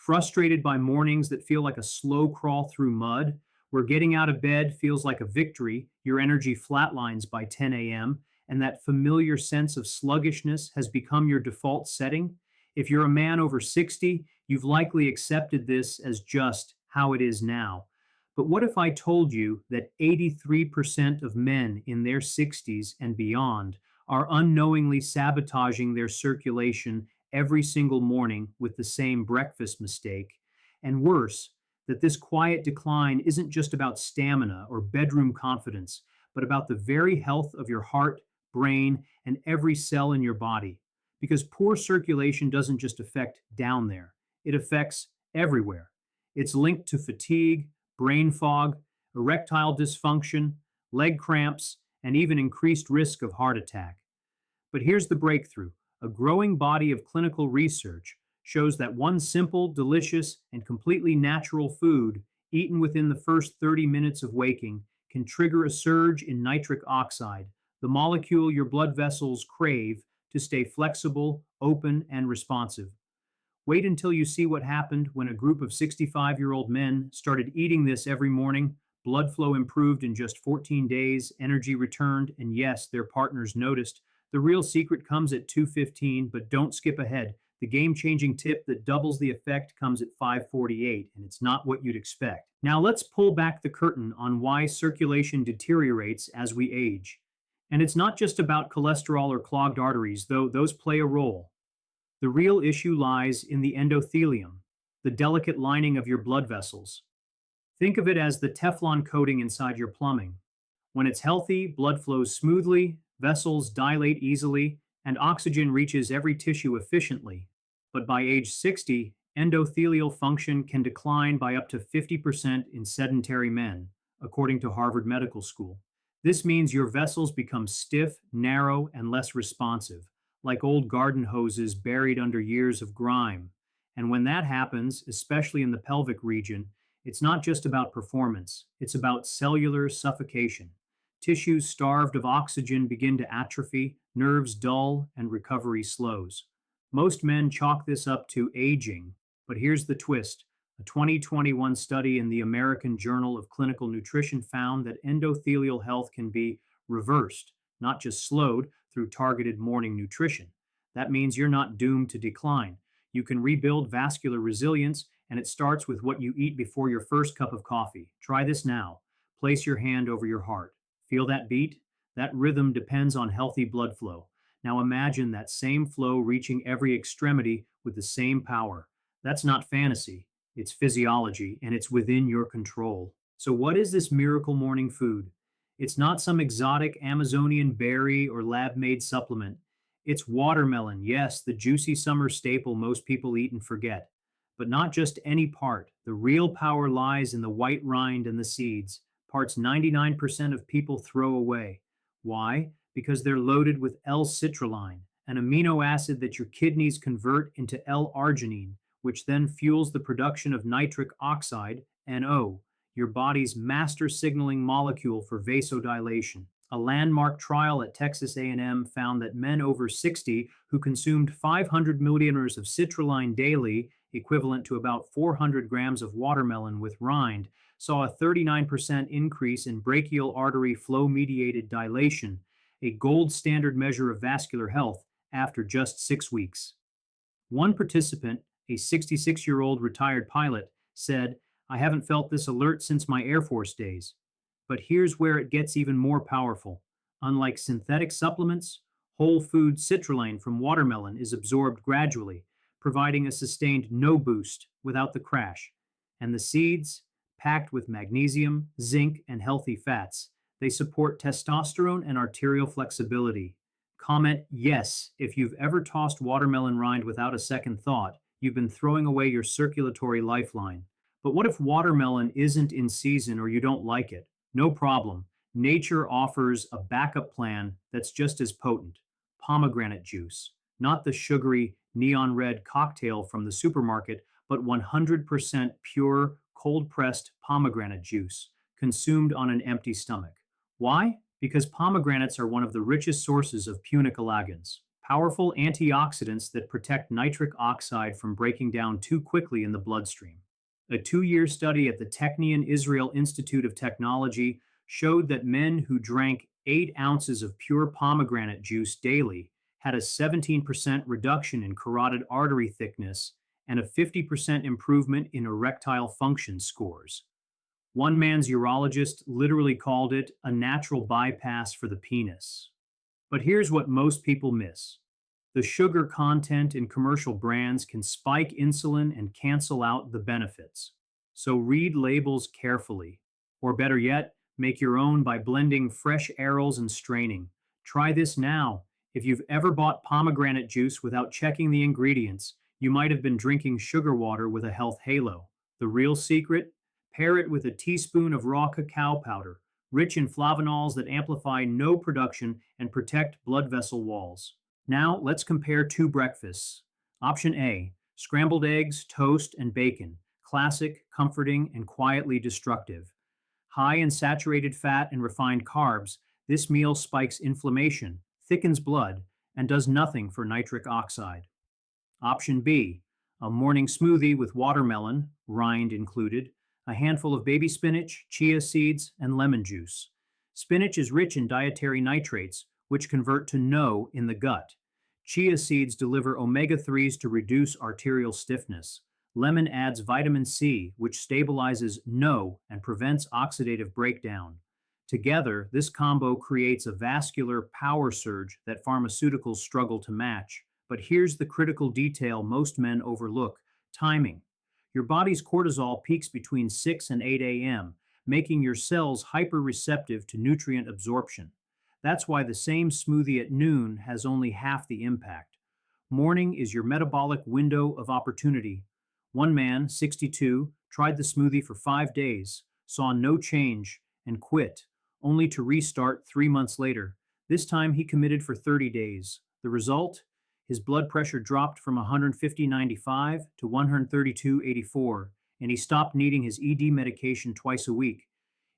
Frustrated by mornings that feel like a slow crawl through mud, where getting out of bed feels like a victory, your energy flatlines by 10 a.m., and that familiar sense of sluggishness has become your default setting? If you're a man over 60, you've likely accepted this as just how it is now. But what if I told you that 83% of men in their 60s and beyond are unknowingly sabotaging their circulation every single morning with the same breakfast mistake? And worse, that this quiet decline isn't just about stamina or bedroom confidence, but about the very health of your heart, brain, and every cell in your body. Because poor circulation doesn't just affect down there, it affects everywhere. It's linked to fatigue, brain fog, erectile dysfunction, leg cramps, and even increased risk of heart attack. But here's the breakthrough. A growing body of clinical research shows that one simple, delicious, and completely natural food eaten within the first 30 minutes of waking can trigger a surge in nitric oxide, the molecule your blood vessels crave to stay flexible, open, and responsive. Wait until you see what happened when a group of 65-year-old men started eating this every morning. Blood flow improved in just 14 days, energy returned, and yes, their partners noticed. The real secret comes at 2:15, but don't skip ahead. The game-changing tip that doubles the effect comes at 5:48, and it's not what you'd expect. Now let's pull back the curtain on why circulation deteriorates as we age. And it's not just about cholesterol or clogged arteries, though those play a role. The real issue lies in the endothelium, the delicate lining of your blood vessels. Think of it as the Teflon coating inside your plumbing. When it's healthy, blood flows smoothly, vessels dilate easily, and oxygen reaches every tissue efficiently. But by age 60, endothelial function can decline by up to 50% in sedentary men, according to Harvard Medical School. This means your vessels become stiff, narrow, and less responsive, like old garden hoses buried under years of grime. And when that happens, especially in the pelvic region, it's not just about performance, it's about cellular suffocation. Tissues starved of oxygen begin to atrophy, nerves dull, and recovery slows. Most men chalk this up to aging, but here's the twist. A 2021 study in the American Journal of Clinical Nutrition found that endothelial health can be reversed, not just slowed, through targeted morning nutrition. That means you're not doomed to decline. You can rebuild vascular resilience, and it starts with what you eat before your first cup of coffee. Try this now. Place your hand over your heart. Feel that beat? That rhythm depends on healthy blood flow. Now imagine that same flow reaching every extremity with the same power. That's not fantasy, it's physiology, and it's within your control. So, what is this miracle morning food? It's not some exotic Amazonian berry or lab made supplement. It's watermelon, yes, the juicy summer staple most people eat and forget. But not just any part. The real power lies in the white rind and the seeds, parts 99% of people throw away. Why? Because they're loaded with L-citrulline, an amino acid that your kidneys convert into L-arginine, which then fuels the production of nitric oxide, NO, your body's master signaling molecule for vasodilation. A landmark trial at Texas A&M found that men over 60 who consumed 500 milliliters of citrulline daily, equivalent to about 400 grams of watermelon with rind, saw a 39% increase in brachial artery flow-mediated dilation, a gold standard measure of vascular health, after just 6 weeks. One participant, a 66-year-old retired pilot, said, "I haven't felt this alert since my Air Force days." But here's where it gets even more powerful. Unlike synthetic supplements, whole food citrulline from watermelon is absorbed gradually, providing a sustained no boost without the crash. And the seeds, packed with magnesium, zinc, and healthy fats, they support testosterone and arterial flexibility. Comment yes if you've ever tossed watermelon rind without a second thought. You've been throwing away your circulatory lifeline. But what if watermelon isn't in season or you don't like it? No problem. Nature offers a backup plan that's just as potent. Pomegranate juice. Not the sugary, neon red cocktail from the supermarket, but 100% pure, cold-pressed pomegranate juice, consumed on an empty stomach. Why? Because pomegranates are one of the richest sources of punicalagins, powerful antioxidants that protect nitric oxide from breaking down too quickly in the bloodstream. A 2 year study at the Technion Israel Institute of Technology showed that men who drank 8 ounces of pure pomegranate juice daily had a 17% reduction in carotid artery thickness and a 50% improvement in erectile function scores. One man's urologist literally called it a natural bypass for the penis. But here's what most people miss: the sugar content in commercial brands can spike insulin and cancel out the benefits. So read labels carefully. Or better yet, make your own by blending fresh arils and straining. Try this now. If you've ever bought pomegranate juice without checking the ingredients, you might have been drinking sugar water with a health halo. The real secret? Pair it with a teaspoon of raw cacao powder, rich in flavanols that amplify no production and protect blood vessel walls. Now, let's compare two breakfasts. Option A: scrambled eggs, toast, and bacon. Classic, comforting, and quietly destructive. High in saturated fat and refined carbs, this meal spikes inflammation, thickens blood, and does nothing for nitric oxide. Option B: a morning smoothie with watermelon, rind included, a handful of baby spinach, chia seeds, and lemon juice. Spinach is rich in dietary nitrates, which convert to NO in the gut. Chia seeds deliver omega 3s to reduce arterial stiffness. Lemon adds vitamin C, which stabilizes NO and prevents oxidative breakdown. Together, this combo creates a vascular power surge that pharmaceuticals struggle to match. But here's the critical detail most men overlook: timing. Your body's cortisol peaks between 6 and 8 a.m., making your cells hyperreceptive to nutrient absorption. That's why the same smoothie at noon has only half the impact. Morning is your metabolic window of opportunity. One man, 62, tried the smoothie for 5 days, saw no change, and quit, only to restart 3 months later. This time he committed for 30 days. The result? His blood pressure dropped from 150/95 to 132/84, and he stopped needing his ED medication twice a week.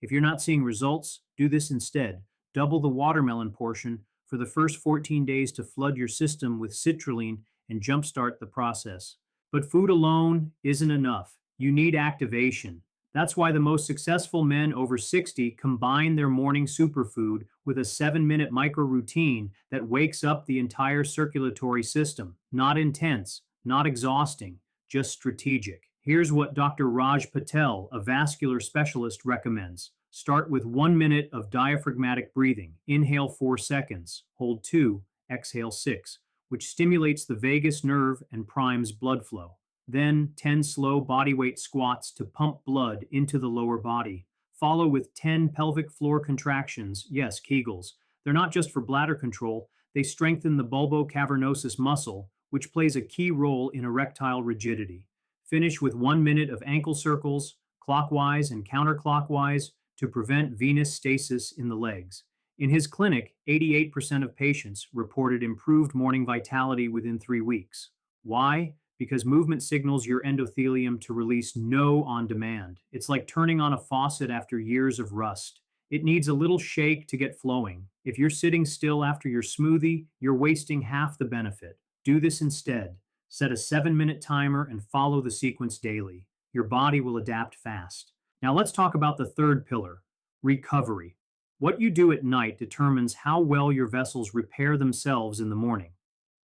If you're not seeing results, do this instead. Double the watermelon portion for the first 14 days to flood your system with citrulline and jumpstart the process. But food alone isn't enough. You need activation. That's why the most successful men over 60 combine their morning superfood with a 7-minute micro routine that wakes up the entire circulatory system. Not intense, not exhausting, just strategic. Here's what Dr. Raj Patel, a vascular specialist, recommends. Start with 1 minute of diaphragmatic breathing. Inhale 4 seconds, hold 2, exhale 6, which stimulates the vagus nerve and primes blood flow. Then 10 slow bodyweight squats to pump blood into the lower body. Follow with 10 pelvic floor contractions, yes, Kegels. They're not just for bladder control, they strengthen the bulbocavernosus muscle, which plays a key role in erectile rigidity. Finish with 1 minute of ankle circles, clockwise and counterclockwise, to prevent venous stasis in the legs. In his clinic, 88% of patients reported improved morning vitality within 3 weeks. Why? Because movement signals your endothelium to release NO on demand. It's like turning on a faucet after years of rust. It needs a little shake to get flowing. If you're sitting still after your smoothie, you're wasting half the benefit. Do this instead. Set a 7-minute timer and follow the sequence daily. Your body will adapt fast. Now let's talk about the third pillar: recovery. What you do at night determines how well your vessels repair themselves in the morning.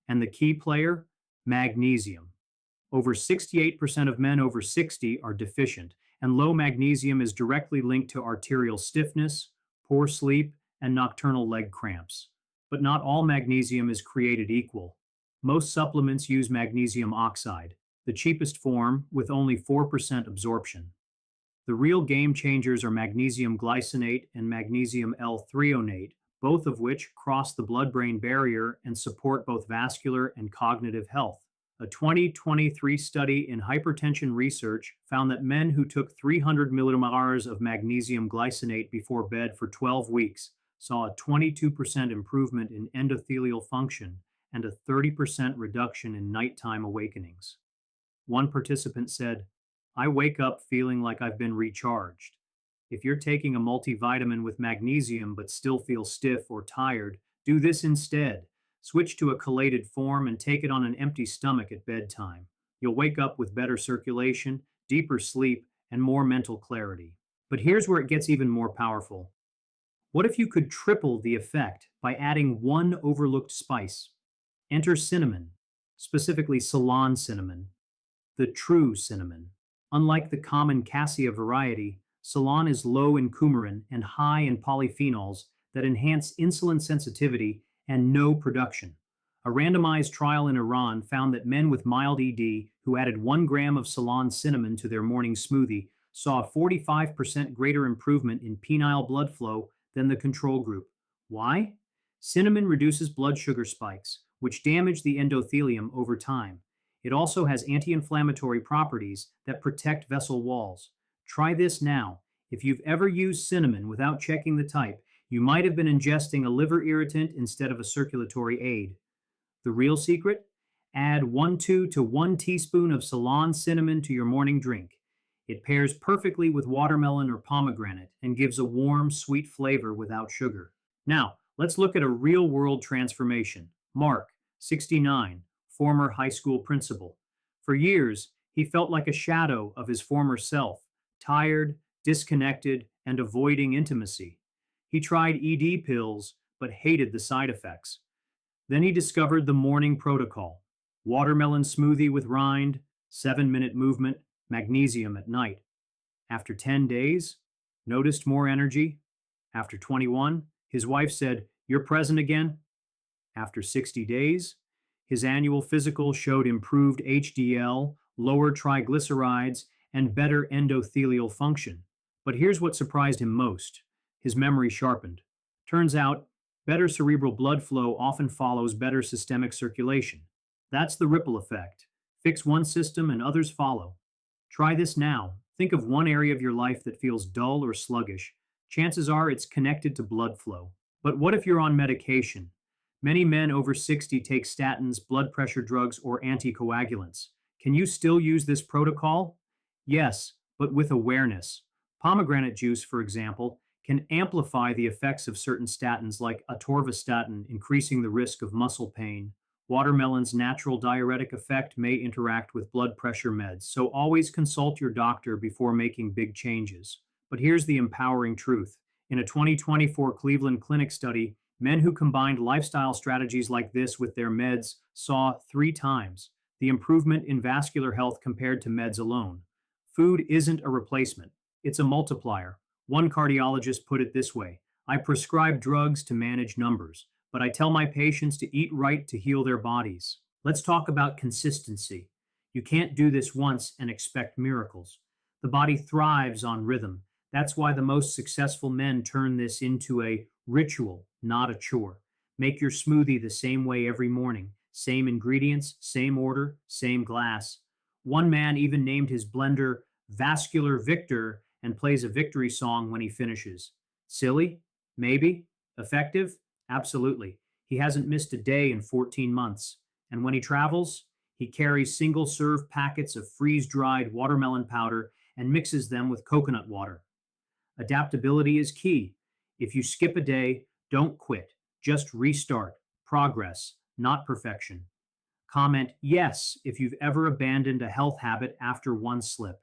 And the key player? Magnesium. Over 68% of men over 60 are deficient, and low magnesium is directly linked to arterial stiffness, poor sleep, and nocturnal leg cramps. But not all magnesium is created equal. Most supplements use magnesium oxide, the cheapest form, with only 4% absorption. The real game changers are magnesium glycinate and magnesium L-threonate, both of which cross the blood-brain barrier and support both vascular and cognitive health. A 2023 study in hypertension research found that men who took 300 millimolars of magnesium glycinate before bed for 12 weeks saw a 22% improvement in endothelial function and a 30% reduction in nighttime awakenings. One participant said, "I wake up feeling like I've been recharged." If you're taking a multivitamin with magnesium but still feel stiff or tired, do this instead. Switch to a collated form and take it on an empty stomach at bedtime. You'll wake up with better circulation, deeper sleep, and more mental clarity. But here's where it gets even more powerful. What if you could triple the effect by adding one overlooked spice? Enter cinnamon, specifically Ceylon cinnamon, the true cinnamon. Unlike the common cassia variety, Ceylon is low in coumarin and high in polyphenols that enhance insulin sensitivity and no production. A randomized trial in Iran found that men with mild ED who added 1 gram of Ceylon cinnamon to their morning smoothie saw a 45% greater improvement in penile blood flow than the control group. Why? Cinnamon reduces blood sugar spikes, which damage the endothelium over time. It also has anti inflammatory properties that protect vessel walls. Try this now. If you've ever used cinnamon without checking the type, you might have been ingesting a liver irritant instead of a circulatory aid. The real secret? Add 1/2 to 1 teaspoon of Ceylon cinnamon to your morning drink. It pairs perfectly with watermelon or pomegranate and gives a warm, sweet flavor without sugar. Now, let's look at a real world transformation. Mark, 69, former high school principal. For years, he felt like a shadow of his former self, tired, disconnected, and avoiding intimacy. He tried ED pills, but hated the side effects. Then he discovered the morning protocol: watermelon smoothie with rind, 7-minute movement, magnesium at night. After 10 days, noticed more energy. After 21, his wife said, "You're present again." After 60 days, his annual physical showed improved HDL, lower triglycerides, and better endothelial function. But here's what surprised him most: his memory sharpened. Turns out, better cerebral blood flow often follows better systemic circulation. That's the ripple effect. Fix one system and others follow. Try this now. Think of one area of your life that feels dull or sluggish. Chances are it's connected to blood flow. But what if you're on medication? Many men over 60 take statins, blood pressure drugs, or anticoagulants. Can you still use this protocol? Yes, but with awareness. Pomegranate juice, for example, can amplify the effects of certain statins like atorvastatin, increasing the risk of muscle pain. Watermelon's natural diuretic effect may interact with blood pressure meds, so always consult your doctor before making big changes. But here's the empowering truth. In a 2024 Cleveland Clinic study, men who combined lifestyle strategies like this with their meds saw 3 times the improvement in vascular health compared to meds alone. Food isn't a replacement, it's a multiplier. One cardiologist put it this way: I prescribe drugs to manage numbers, but I tell my patients to eat right to heal their bodies. Let's talk about consistency. You can't do this once and expect miracles. The body thrives on rhythm. That's why the most successful men turn this into a ritual, not a chore. Make your smoothie the same way every morning. Same ingredients, same order, same glass. One man even named his blender Vascular Victor and plays a victory song when he finishes. Silly? Maybe. Effective? Absolutely. He hasn't missed a day in 14 months. And when he travels, he carries single serve packets of freeze dried watermelon powder and mixes them with coconut water. Adaptability is key. If you skip a day, don't quit. Just restart. Progress, not perfection. Comment yes if you've ever abandoned a health habit after one slip.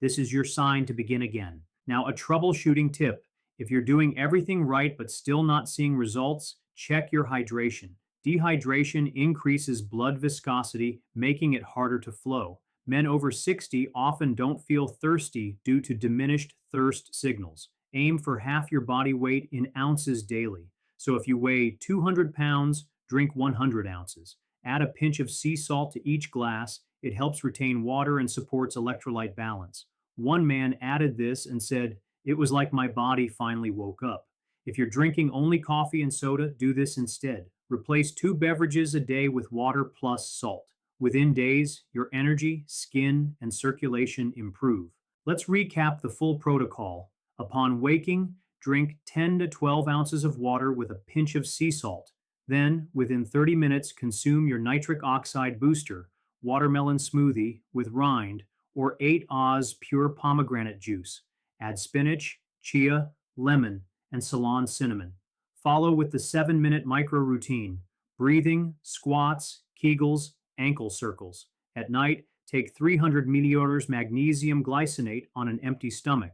This is your sign to begin again. Now, a troubleshooting tip. If you're doing everything right but still not seeing results, check your hydration. Dehydration increases blood viscosity, making it harder to flow. Men over 60 often don't feel thirsty due to diminished thirst signals. Aim for half your body weight in ounces daily. So if you weigh 200 pounds, drink 100 ounces. Add a pinch of sea salt to each glass. It helps retain water and supports electrolyte balance. One man added this and said, "It was like my body finally woke up." If you're drinking only coffee and soda, do this instead. Replace 2 beverages a day with water plus salt. Within days, your energy, skin, and circulation improve. Let's recap the full protocol. Upon waking, drink 10 to 12 ounces of water with a pinch of sea salt. Then, within 30 minutes, consume your nitric oxide booster, watermelon smoothie with rind, or 8 Oz pure pomegranate juice. Add spinach, chia, lemon, and Ceylon cinnamon. Follow with the 7-minute micro routine. Breathing, squats, kegels, ankle circles. At night, take 300 milliliters magnesium glycinate on an empty stomach.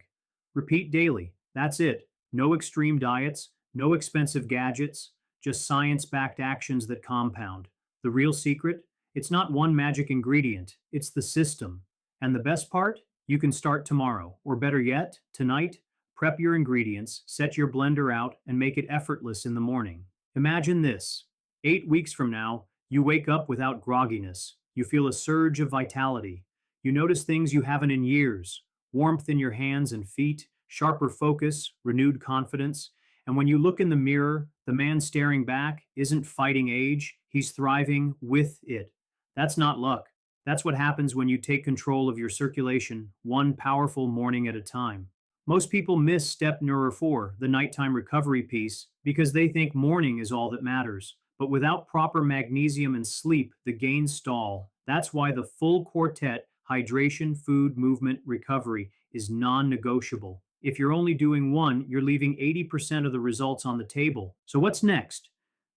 Repeat daily. That's it. No extreme diets, no expensive gadgets, just science backed actions that compound. The real secret? It's not one magic ingredient, it's the system. And the best part? You can start tomorrow, or better yet, tonight. Prep your ingredients, set your blender out, and make it effortless in the morning. Imagine this: 8 weeks from now, you wake up without grogginess. You feel a surge of vitality. You notice things you haven't in years: warmth in your hands and feet, sharper focus, renewed confidence. And when you look in the mirror, the man staring back isn't fighting age, he's thriving with it. That's not luck. That's what happens when you take control of your circulation, one powerful morning at a time. Most people miss step number 4, the nighttime recovery piece, because they think morning is all that matters. But without proper magnesium and sleep, the gains stall. That's why the full quartet, hydration, food, movement, recovery, is non negotiable. If you're only doing one, you're leaving 80% of the results on the table. So what's next?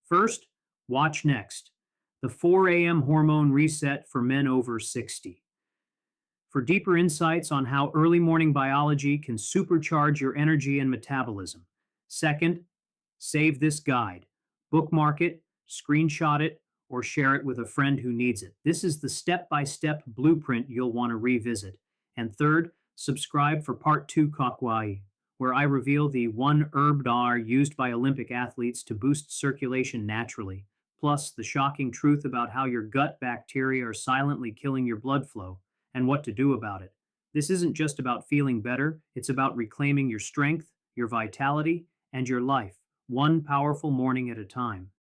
First, watch next: the 4 a.m. hormone reset for men over 60. For deeper insights on how early morning biology can supercharge your energy and metabolism. Second, save this guide. Bookmark it, screenshot it, or share it with a friend who needs it. This is the step by step blueprint you'll want to revisit. And third, subscribe for part 2 Kakwai, where I reveal the one herb dar used by Olympic athletes to boost circulation naturally, plus the shocking truth about how your gut bacteria are silently killing your blood flow and what to do about it. This isn't just about feeling better, it's about reclaiming your strength, your vitality, and your life, one powerful morning at a time.